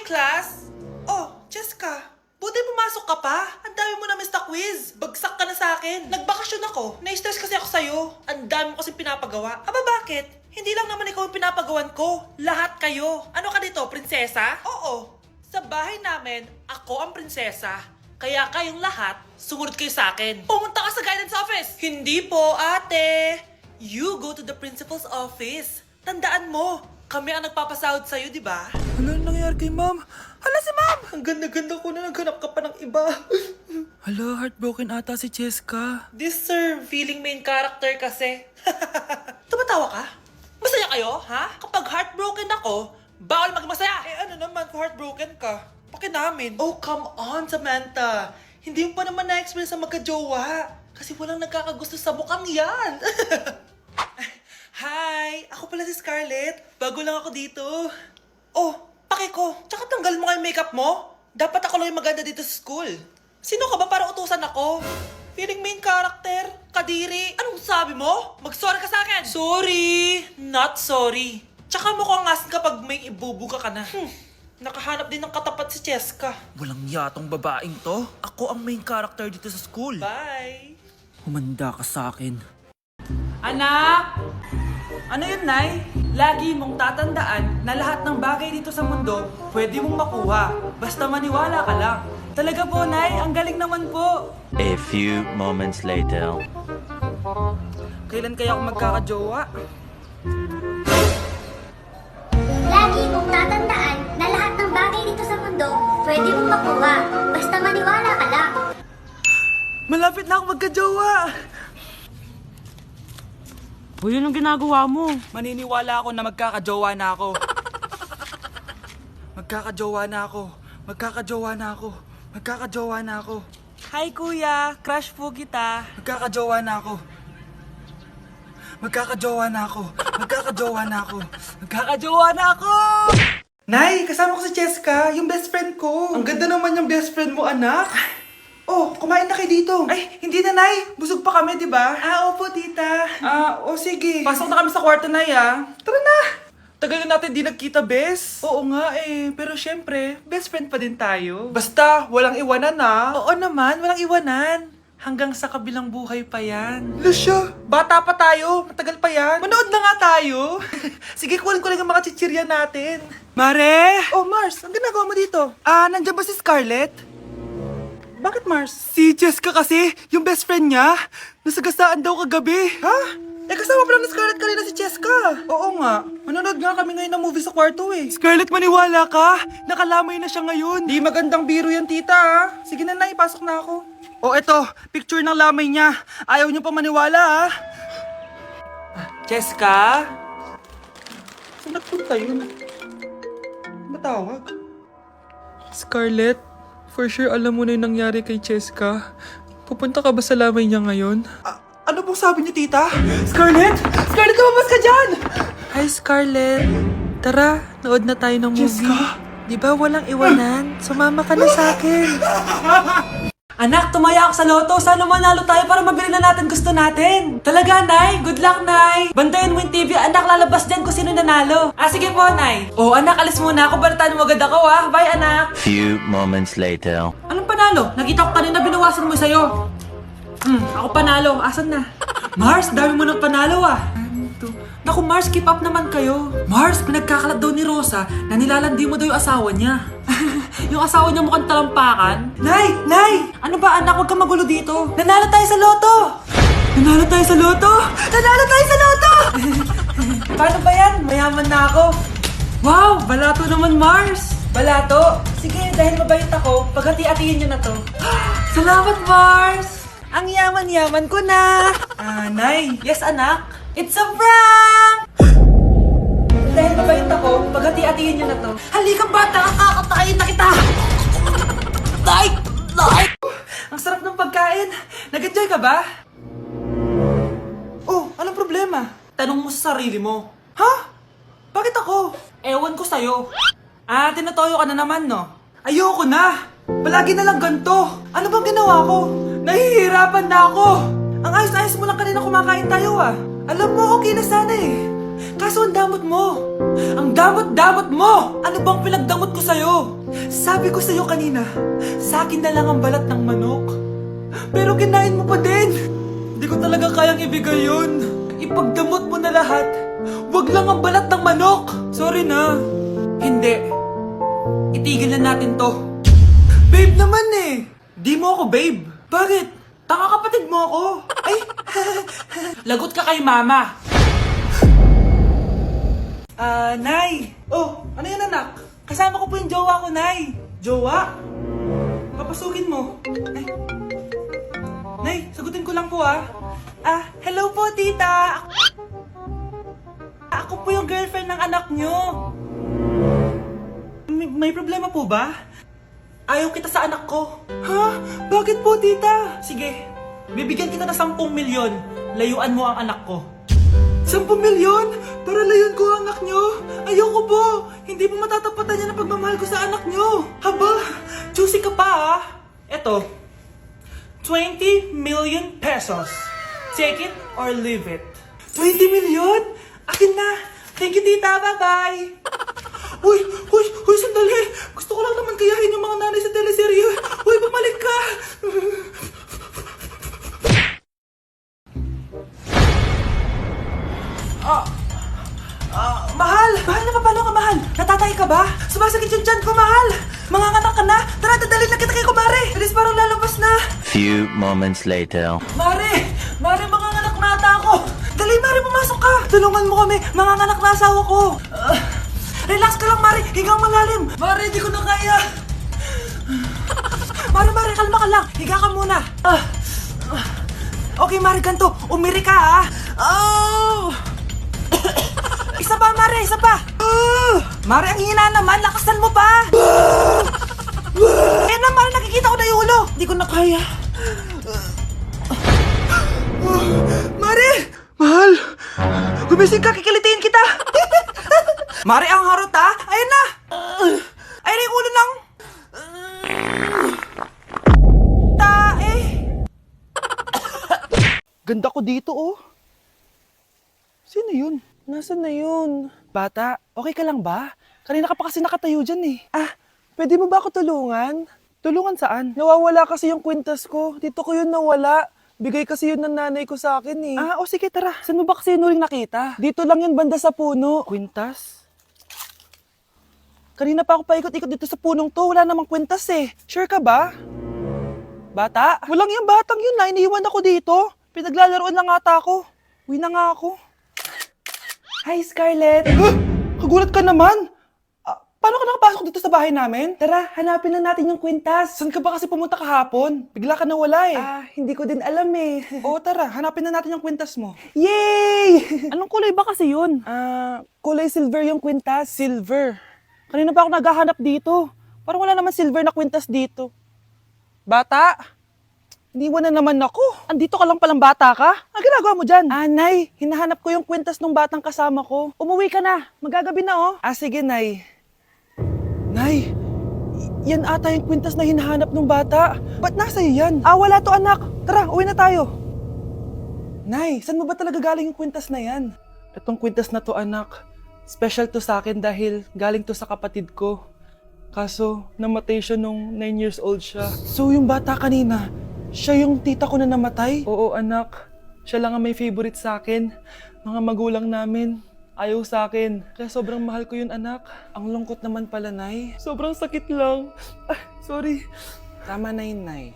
class! Oh, Cheska, buti pumasok ka pa. Ang dami mo na miss na quiz. Bagsak ka na sa akin. Nagbakasyon ako. Na-stress kasi ako sa'yo. Ang dami mo kasi pinapagawa. Aba bakit? Hindi lang naman ikaw ang pinapagawan ko. Lahat kayo. Ano ka dito, prinsesa? Oo. Sa bahay namin, ako ang prinsesa. Kaya kayong lahat, sumunod kayo sa akin. Pumunta ka sa guidance office! Hindi po, ate. You go to the principal's office. Tandaan mo, kami ang nagpapasahod sa'yo, di ba? Ano nangyari kay ma'am? Hala si ma'am! Ang ganda-ganda ko na naghanap ka pa ng iba. Hala, heartbroken ata si Cheska. This sir, feeling main character kasi. Tumatawa ka? Masaya kayo, ha? Kapag heartbroken ako, bawal maging masaya. Eh ano naman kung heartbroken ka? Paki namin. Oh, come on, Samantha. Hindi mo pa naman na-experience ang magka-jowa. Kasi walang nagkakagusto sa mukhang yan. Hi! Ako pala si Scarlett. Bago lang ako dito. Oh, paki ko. Tsaka tanggal mo nga yung makeup mo. Dapat ako lang yung maganda dito sa school. Sino ka ba para utusan ako? Feeling main character? Kadiri? Anong sabi mo? Mag-sorry ka sa akin! Sorry! Not sorry. Tsaka mukhang asin kapag may ibubuga ka na. Nakahanap din ng katapat si Cheska. Walang yatong babaeng to. Ako ang main character dito sa school. Bye! Humanda ka sa akin. Anak! Ano yun, Nay? Lagi mong tatandaan na lahat ng bagay dito sa mundo pwede mong makuha. Basta maniwala ka lang. Talaga po, Nay. Ang galing naman po. A few moments later. Kailan kaya ako magkakajowa? Lagi mong tatandaan na lahat ng bagay dito sa mundo pwede mong makuha. Basta maniwala ka lang. Malapit na ako magkajowa! Uy, yun ang ginagawa mo. Maniniwala ako na magkakajowa na ako. Magkakajowa na ako. Magkakajowa na ako. Magkakajowa na ako. Hi, kuya. Crush po kita. Magkakajowa na ako. Magkakajowa na ako. Magkakajowa na ako. Magkakajowa na ako! Nay, kasama ko si Cheska, yung best friend ko. Ang ganda naman yung best friend mo, anak. Oh, kumain na kayo dito. Ay, hindi na, Nay. Busog pa kami, di ba? Ah, opo, tita. Sige. Pasok na kami sa kwarto na Tara na. Tagal na natin di nagkita, bes. Oo nga eh, pero syempre, best friend pa din tayo. Basta, walang iwanan na. Oo naman, walang iwanan. Hanggang sa kabilang buhay pa yan. Lucia, bata pa tayo. Matagal pa yan. Manood na nga tayo. Sige, kunin ko lang ang mga chichirya natin. Mare! Oh, Mars, ang ginagawa mo dito? Nandiyan ba si Scarlett? Bakit, Mars? Si Jessica kasi, yung best friend niya, nasagasaan daw kagabi. Ha? Eh, kasama pa lang ni Scarlett kanina si Cheska. Oo nga. Manonood nga kami ngayon ng movie sa kwarto eh. Scarlett, maniwala ka. Nakalamay na siya ngayon. Di magandang biro yan, tita ha. Sige na, Nay, pasok na ako. O eto, picture ng lamay niya. Ayaw niyo pa maniwala, ha? Jessica? Saan nagpunta yun? Matawag? Scarlett, for sure alam mo na yung nangyari kay Cheska. Pupunta ka ba sa lamay niya ngayon? Ano pong sabi niyo, tita? Scarlett! Scarlett, lumabas ka dyan! Hi, Scarlett. Tara, nood na tayo ng movie. Cheska? Di ba walang iwanan? Sumama ka na sa akin. Anak, tumaya ako sa loto. Sana manalo tayo para mabili na natin gusto natin. Talaga, Nay? Good luck, Nay. Bantayan mo yung TV. Anak, lalabas dyan kung sino nanalo. Sige po, Nay. Anak, alis muna ako. Balitaan mo agad ako, ha? Bye, anak. Few moments later. Anong panalo? Nakita ko kanina binawasan mo sa'yo. Ako panalo. Asan na? Mars, dami mo ng panalo, Naku, Mars, keep up naman kayo. Mars, pinagkakalat daw ni Rosa na nilalandi mo daw yung asawa niya. Yung asawa niya mukhang talampakan. Nay! Nay! Ano ba, anak? Huwag kang magulo dito. Nanalo tayo sa loto! Nanalo tayo sa loto! Nanalo tayo sa loto! Paano ba yan? Mayaman na ako. Wow! Balato naman, Mars! Balato? Sige, dahil mabait ako, paghati-hatiin niyo na to. Salamat, Mars! Ang yaman-yaman ko na! Nay! Yes, anak? It's a prank! Dahil mabait ako, paghati-hatiin niyo na to. Halika, bata! Kakatayin na kita! Like! Ang sarap ng pagkain! Nag-enjoy ka ba? Oh, anong problema? Tanong mo sa sarili mo. Ha? Bakit ako? Ewan ko sa'yo. Tinatoyo ka na naman, no? Ayoko na! Palagi na lang ganito. Ano bang ginawa ko? Nahihirapan na ako! Ang ayos-ayos mo lang kanina kumakain tayo, Alam mo, okay na sana eh. Kaso ang damot mo! Ang damot-damot mo! Ano bang pinagdamot ko sa'yo? Sabi ko sa'yo kanina, sa akin na lang ang balat ng manok. Pero kinain mo pa din! Hindi ko talaga kayang ibigay yun. Ipagdamot mo na lahat. Wag lang ang balat ng manok! Sorry na. Hindi. Itigil na natin to. Babe naman eh! Di mo ako babe. Bakit? Tanga kapatid mo ako. Ay! Lagot ka kay mama. Nay! Oh, ano yan anak? Kasama ko po yung jowa ko, Nay. Jowa? Papasukin mo. Ay. Nay, sagutin ko lang po hello po tita. Ako po yung girlfriend ng anak nyo. May problema po ba? Ayaw kita sa anak ko. Ha? Bakit po tita? Sige, bibigyan kita ng 10 milyon. Layuan mo ang anak ko. 10 milyon? Para layuan ko ang anak nyo? Ayoko po! Hindi po matatapatan yan ang pagmamahal ko sa anak nyo! Haba! Juicy ka pa Eto, 20 million pesos. Take it or leave it. 20 million? Akin na! Thank you tita, bye-bye! Uy, sandali! Gusto ko lang naman kayahin yung mga nanay sa teleserye. Uy, bumalik ka! Mahal! Mahal na paano ka, mahal? Natatay ka ba? Sumasakit yung tiyan ko, mahal! Manganganak ka na? Tara, dadalhin na kita kay kumare! Alis parang lalabas na! Few moments later. Mare! Mare, manganganak na ata ako! Dali, Mare, pumasok ka! Tulungan mo kami! Manganganak na asawa ko! Relax ka lang, Mare! Higang malalim! Mare, di ko na kaya! Mare, kalma ka lang! Higa ka muna! Okay, Mare, ganito! Umiri ka, Oh! Isa pa, Mare! Isa pa! Mare, ang hina naman! Lakasan mo pa! Ayan na, Mare! Nakikita ko na yung ulo! Di ko na kaya! Mare! Mahal! Gumising ka! Kikilitiin kita! Mare, ang harot Ayan na! Ayan na yung ulo ng... Tae! Ganda ko dito, Sino yun? Nasaan na yun? Bata, okay ka lang ba? Kanina ka pa kasi nakatayo dyan pwede mo ba ako tulungan? Tulungan saan? Nawawala kasi yung kwintas ko. Dito ko yun nawala. Bigay kasi yun ng nanay ko sa akin sige tara. Saan mo ba kasi yun uling nakita? Dito lang yun banda sa puno. Kwintas? Kanina pa ako paikot-ikot dito sa punong to. Wala namang kwintas Sure ka ba? Bata? Walang yung batang yun iniiwan ako dito. Pinaglalaroan lang ata ako. Uwi na nga ako. Hi, Scarlett! Kagulat ka naman! Paano ka nakapasok dito sa bahay namin? Tara, hanapin lang natin yung kwintas. Saan ka ba kasi pumunta kahapon? Bigla ka nawala hindi ko din alam Oo, tara, hanapin na natin yung kwintas mo. Yay! Anong kulay ba kasi yun? Kulay silver yung kwintas. Silver? Kanina pa ako naghahanap dito. Parang wala naman silver na kwintas dito. Bata! Iniwan na naman ako. Andito ka lang palang bata ka? Ang ginagawa mo dyan? Nay, hinahanap ko yung kwintas ng batang kasama ko. Umuwi ka na. Magagabi na sige, Nay. Nay, yan ata yung kwintas na hinahanap ng bata. Ba't nasa iyo yan? Wala to anak. Tara, uwi na tayo. Nay, saan mo ba talaga galing yung kwintas na yan? Itong kwintas na to anak, special to sa akin dahil galing to sa kapatid ko. Kaso, namatay siya nung 9 years old siya. So yung bata kanina, siya yung tita ko na namatay? Oo anak, siya lang ang may favorite sa akin. Mga magulang namin, ayaw sa akin. Kaya sobrang mahal ko yun anak. Ang lungkot naman pala, Nay. Sobrang sakit lang. Sorry. Tama na yun, Nay.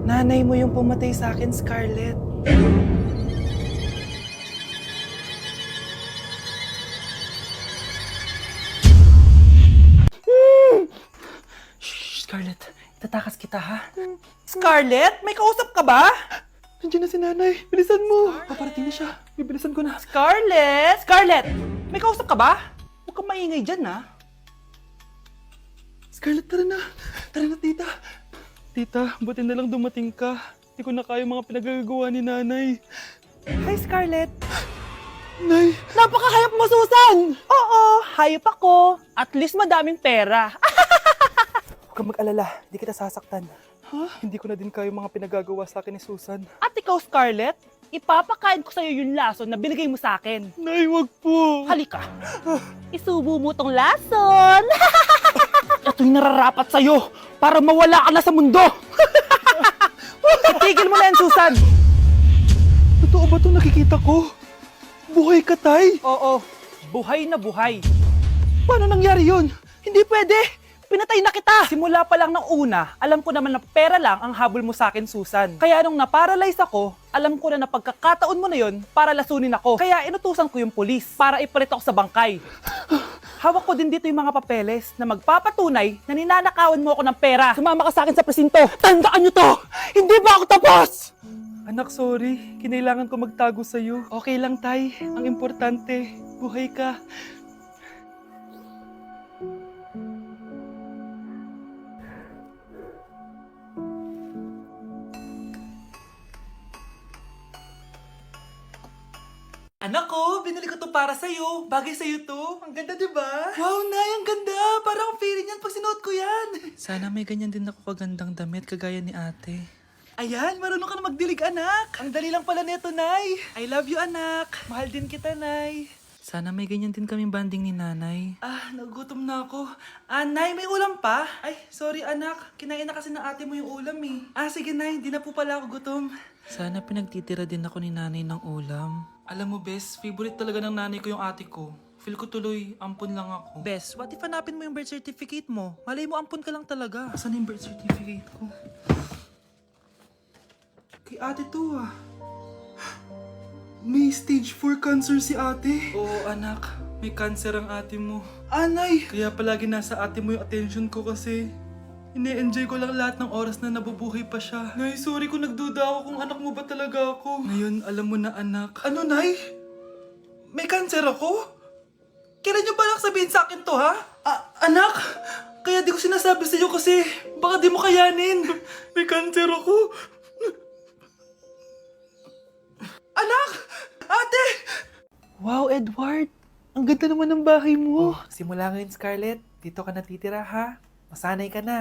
Nanay mo yung pumatay sa akin, Scarlett. Scarlett, itatakas kita Scarlett, may kausap ka ba? Nandiyan na si nanay. Bilisan mo. Paparating na siya. Bibilisan ko na. Scarlett! Scarlett! May kausap ka ba? Huwag kang maingay dyan, Scarlett, tara na. Tara na, tita. Tita, buti na lang dumating ka. Hindi ko na kaya mga pinagagawa ni nanay. Hi, Scarlett. Nay! Napakahayap mo, Susan! Oo, hayop ako. At least madaming pera. Huwag kang mag-alala, di kita sasaktan. Hindi ko na din kayo mga pinagagawa sa akin ni Susan. At ikaw, Scarlett? ipapakain ko sa'yo yung lason na binigay mo sa akin. Nay, wag po. Halika. Isubo mo tong lason. Ito'y nararapat sa'yo para mawala ka na sa mundo. Tigil mo na yan, Susan. Totoo ba itong nakikita ko? Buhay ka, Tay? Oo, buhay na buhay. Paano nangyari yun? Hindi pwede. Pinatay na kita. Simula pa lang ng una, alam ko naman na pera lang ang habol mo sa akin, Susan. Kaya nung naparalyze ako, alam ko na pagkakataon mo na yon para lasunin ako. Kaya inutusan ko yung pulis para ipalit ako sa bangkay. Hawak ko din dito yung mga papeles na magpapatunay na ninanakawan mo ako ng pera. Sumama ka sa akin sa presinto. Tandaan nyo to! Hindi ba ako tapos? Anak, sorry. Kinailangan ko magtago sa'yo. Okay lang, Tay. Ang importante, buhay ka. Anak ko, binili ko to para sa'yo. Bagay sa'yo to. Ang ganda, di ba? Wow, Nay, ang ganda. Parang ang feeling yan pag sinuot ko yan. Sana may ganyan din ako kagandang damit kagaya ni ate. Ayan, marunong ka na magdilig, anak. Ang dali lang pala nito, Nay. I love you, anak. Mahal din kita, Nay. Sana may ganyan din kaming banding ni nanay. Ah, nagugutom na ako. Ah, Nay, may ulam pa? Ay, sorry, anak. Kinain na kasi ng ate mo yung ulam, eh. Ah, sige, Nay. Hindi na po pala ako gutom. Sana pinagtitira din ako ni nanay ng ulam. Alam mo, Bes, favorite talaga ng nanay ko yung ate ko. Feel ko tuloy, ampun lang ako. Bes, what if hanapin mo yung birth certificate mo? Malay mo, ampun ka lang talaga. Asan yung birth certificate ko? Kay ate to ah. May stage 4 cancer si ate. Oo anak, may cancer ang ate mo. Anay! Kaya palagi nasa ate mo yung attention ko kasi ine-enjoy ko lang lahat ng oras na nabubuhay pa siya. Nay, sorry kung nagduda ako kung anak mo ba talaga ako. Ngayon, alam mo na anak. Ano, Nay? May cancer ako? Kailan niyo ba lang sabihin sa akin to, ha? Anak! Kaya di ko sinasabi sa iyo kasi baka di mo kayanin. May cancer ako. Anak! Ate! Wow, Edward. Ang ganda naman ng bahay mo. Simula ngayon, Scarlett. Dito ka natitira, ha? Masanay ka na.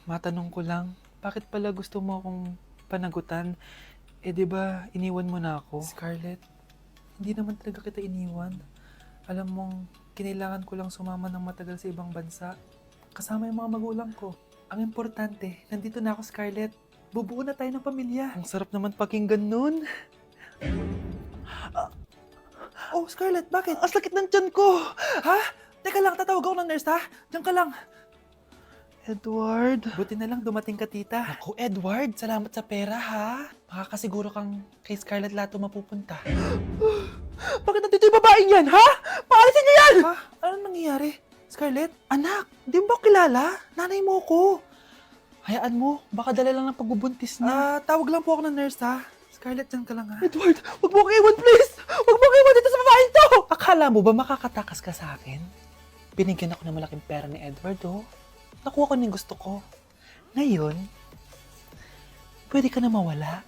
Matanong ko lang, bakit pala gusto mo akong panagutan? Eh di ba iniwan mo na ako? Scarlett, hindi naman talaga kita iniwan. Alam mong, kinailangan ko lang sumama ng matagal sa ibang bansa. Kasama yung mga magulang ko. Ang importante, nandito na ako, Scarlett. Bubuo na tayo ng pamilya. Ang sarap naman pakinggan nun. Oh, Scarlett, bakit? Ang sakit ng tiyan ko! Ha? Teka lang, tatawag ako ng nurse, ha? Diyan ka lang. Edward. Buti na lang dumating ka, tita. Ako, Edward, salamat sa pera, ha? Makakasiguro kang kay Scarlett Lato mapupunta. Bakit nandito yung babaeng yan, ha? Paalisin niyo yan! Ha? Ano nangyayari? Scarlett? Anak, di mo ba kilala? Nanay mo ko. Hayaan mo, baka dala lang ng pagbubuntis niya. Tawag lang po ako ng nurse, ha? Scarlett, dyan ka lang, ha? Edward, wag mo kang iwan, please! Wag mo kang iwan dito sa babaeng to! Akala mo ba makakatakas ka sa akin? Binigyan ako ng malaking pera ni Edward, oh. Nakuha ko na yung gusto ko. Ngayon, pwede ka na mawala.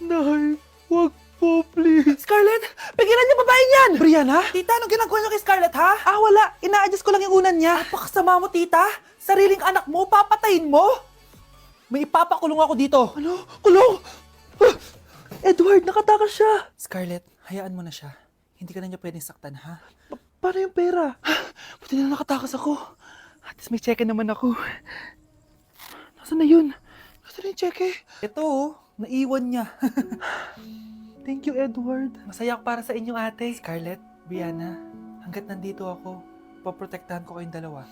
Nay, wag po, please. Scarlett, pigilan niyo babaeng yan! Brianna? Tita, anong ginagawa niyo kay Scarlett, ha? Wala. Ina-adjust ko lang yung unan niya. Napakasama mo, tita. Sariling anak mo, papatayin mo? May ipapakulong ako dito. Ano? Kulong! Edward, nakatakas siya! Scarlett, hayaan mo na siya. Hindi ka na niya pwedeng saktan, ha? Paano yung pera? Buti na nakatakas ako. At least may cheque naman ako. Nasaan na yun? Nasaan na yung cheque? Ito, oh. Naiwan niya. Thank you, Edward. Masaya ako para sa inyo, ate. Scarlett, Brianna, hanggat nandito ako, poprotektahan ko kayong dalawa.